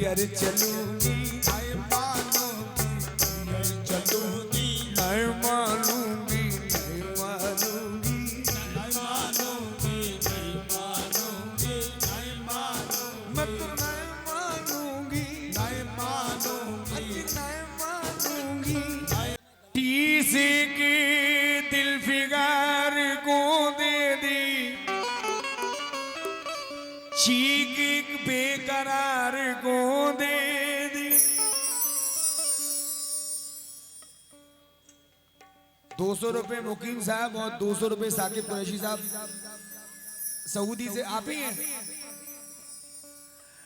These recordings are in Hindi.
कलियर चलूंगी, नहीं मानूंगी कलियर चलूंगी, नहीं मानूंगी, नहीं मानूंगी, नहीं मानूंगी नहीं मानूंगी नहीं मानूंगी, मैं तो नहीं मानूंगी, नहीं मानूंगी नहीं मानूंगी। टीसी की दिल फिगार को दे दी, चीख बेकरार को दे दी। 200 रुपए मुकीम साहब और 200 रुपए साकिब कुरैशी साहब सऊदी से आप ही हैं।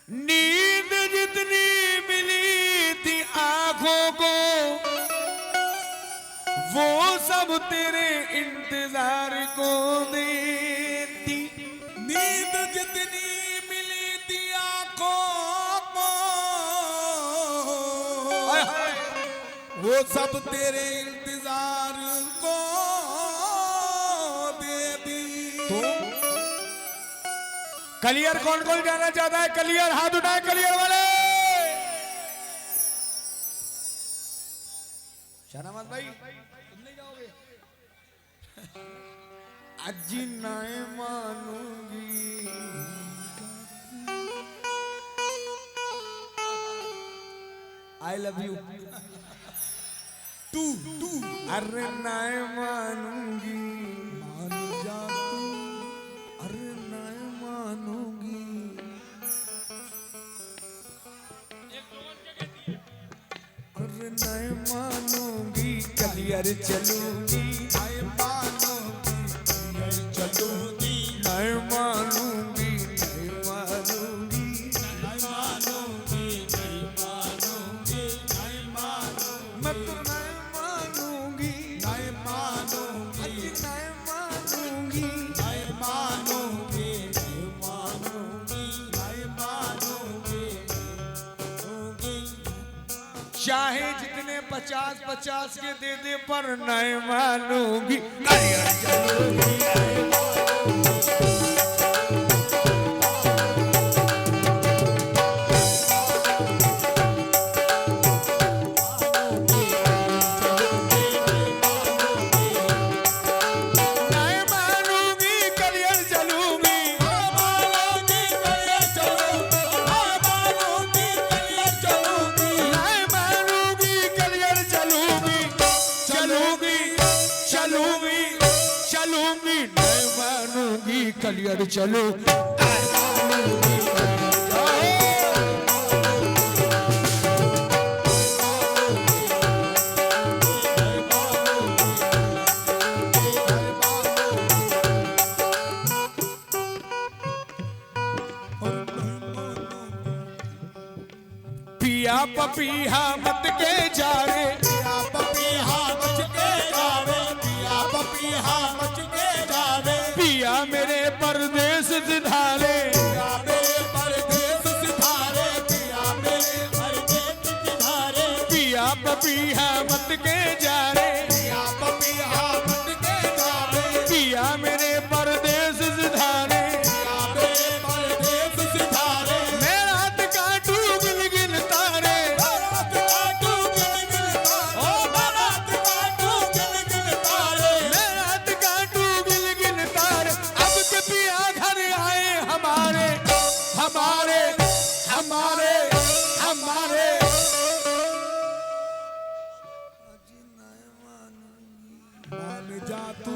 नींद जितनी मिली थी आंखों को वो सब तेरे इंतजार को देती। नींद जितनी मिली थी आंखों को वो सब तेरे इंतजार को दे दी। तो कलियर कौन कौन जाना चाहता है? कलियर हाथ उठाए, कलियर वाले। शाहनवाज भाई तुम नहीं जाओगे? अजी नहीं मानूंगी, आई लव यू तू अरे नहीं मानूंगी, मान जा तू, अरे नहीं मानूंगी, अरे नहीं मानूंगी, कलियर चलूंगी, नहीं मानूंगी कलियर चलूंगी, नहीं मानूंगी, नहीं मानूंगी, नहीं मानूंगी नहीं मानूंगी नहीं मानूंगी, मैं तो नहीं मानूंगी, नहीं मानूंगी नहीं मानूंगी, नहीं मानूंगी नहीं मानूंगी नहीं मानूंगी। चाहे जितने 50-50 के दे दे पर नहीं मानूंगी, कलियर चलूंगी, नहीं मानूंगी, कलियर चलूंगी, नहीं मानूंगी कलियर चलूंगी, नहीं मानूंगी कलियर चलूंगी, नहीं मानूंगी, कलियर चलूंगी, चलूंगी, चलूंगी, चलूंगी, नहीं मानूंगी, कलियर चलूंगी। पिया पपीहा मत के जा रे, पिया पपीहा मच के जावे, पिया पपीहा मच के जावे, पिया मेरे परदेस सिधारे, पिया मेरे परदेस सिधारे, पिया मेरे परदेस सिधारे, पिया पपीहा मत के जा रे, पिया पपीहा मच के जावे, पिया मेरे परदेस सिधारे। पिया मेरे परदेस सिधारे, मैं रात काटू गिन गिन तारे, बारात काटू गिन गिन तारे, ओ बारात काटू गिन गिन तारे, मैं रात काटू गिन गिन तारे। अब के पिया घर आए हमारे, हमारे, हमारे, हमारे। मान जा तू,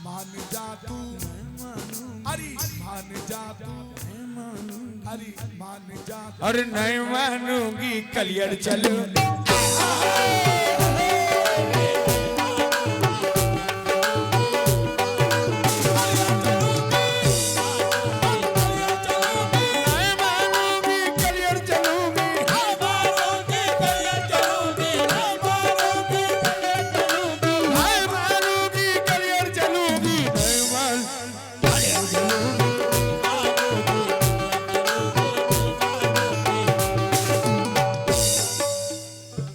मान जा तू, अरे मान जा तू, अरे मान जा तू। अरे नहीं मानूंगी, कलियर चलो। नहीं मानूंगी, कलियर चलूंगी, नहीं मानूंगी कलियर चलूंगी, नहीं मानूंगी कलियर चलूंगी, नहीं मानूंगी, कलियर चलूंगी, नहीं मान कलियर चलूंगी।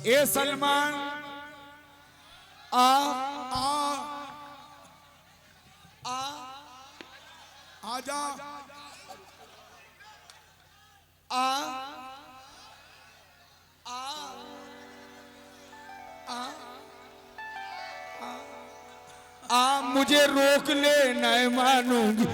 ए सलमान आ आ आ आ आजा आ आ आ आ मुझे रोक ले नहीं मानूंगी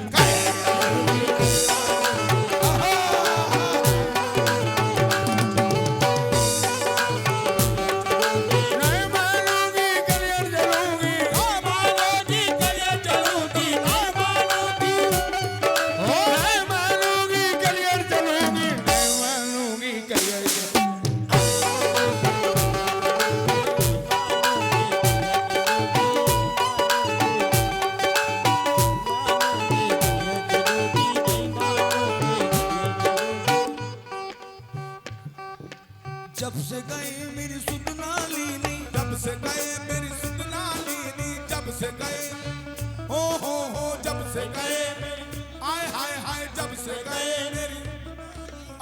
जब से गए मेरी सुधना लीनी जब से गए मेरी सुधना लीनी जब से गए हो जब से गए आय हाय हाय जब से गए मेरी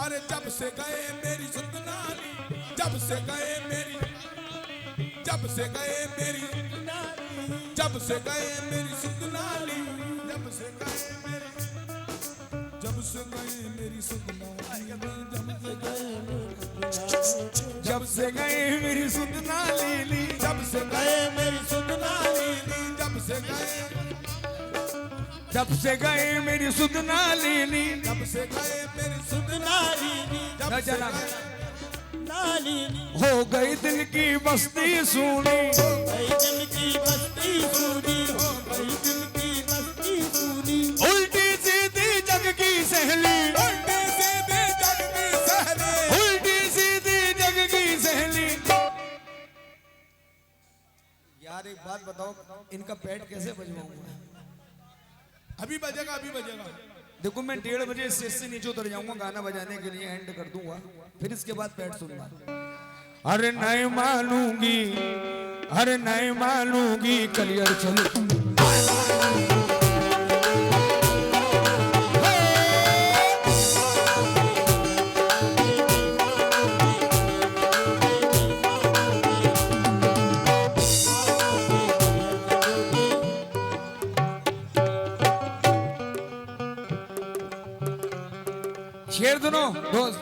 अरे जब से गए मेरी सुधना ली जब से गए मेरी जब से गए मेरी जब से गए मेरी सुधना ली जब से गए मेरी जब से गए मेरी सुधना जब से गए मेरी सुधना लीली जब से गए मेरी सुधना लीली जब से गए जब से गए मेरी सुधना लीली जब से गए मेरी सुधना लीली जब से गए नालीनी हो गई दिल की बस्ती सुनी हो गई दिल की बस्ती सुनी हो गई दिल की बस्ती सुनी उल्टी सीधी जग की सहेली उल्टी सीधी जग की सहेली उल्टी सीधी जग की सहेली यार एक बात बताओ इनका पेट कैसे बजवाऊंगा अभी बजेगा अभी बजेगा देखो मैं 1:30 बजे स्टेज से नीचे उतर जाऊंगा गाना बजाने के लिए एंड कर दूंगा फिर इसके बाद पेट सुनूंगा अरे नहीं मानूंगी अरे नहीं मानूंगी कलियर चलो शेर दोनों दोस्त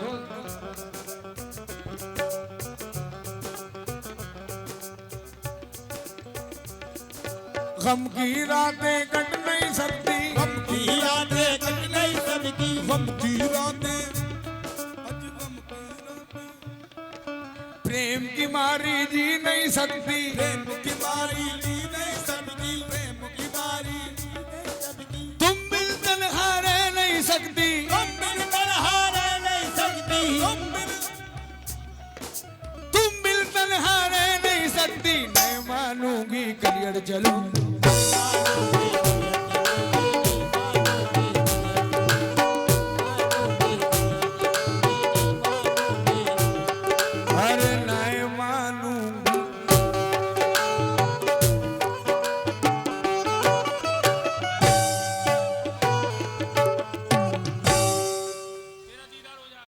गम की रातें कट नहीं सकती गम की रातें कट नहीं सकती गम की रातें आज गम की रातें प्रेम की मारी जी नहीं सकती प्रेम की मारी जी नहीं सकती प्रेम की मारी जी नहीं सकती तुम बिन तन्हा रह नहीं सकती तुम बिन तन्हा रह नहीं सकती तुम बिन तन्हा रह नहीं सकती नहीं मानूंगी कलियर चलो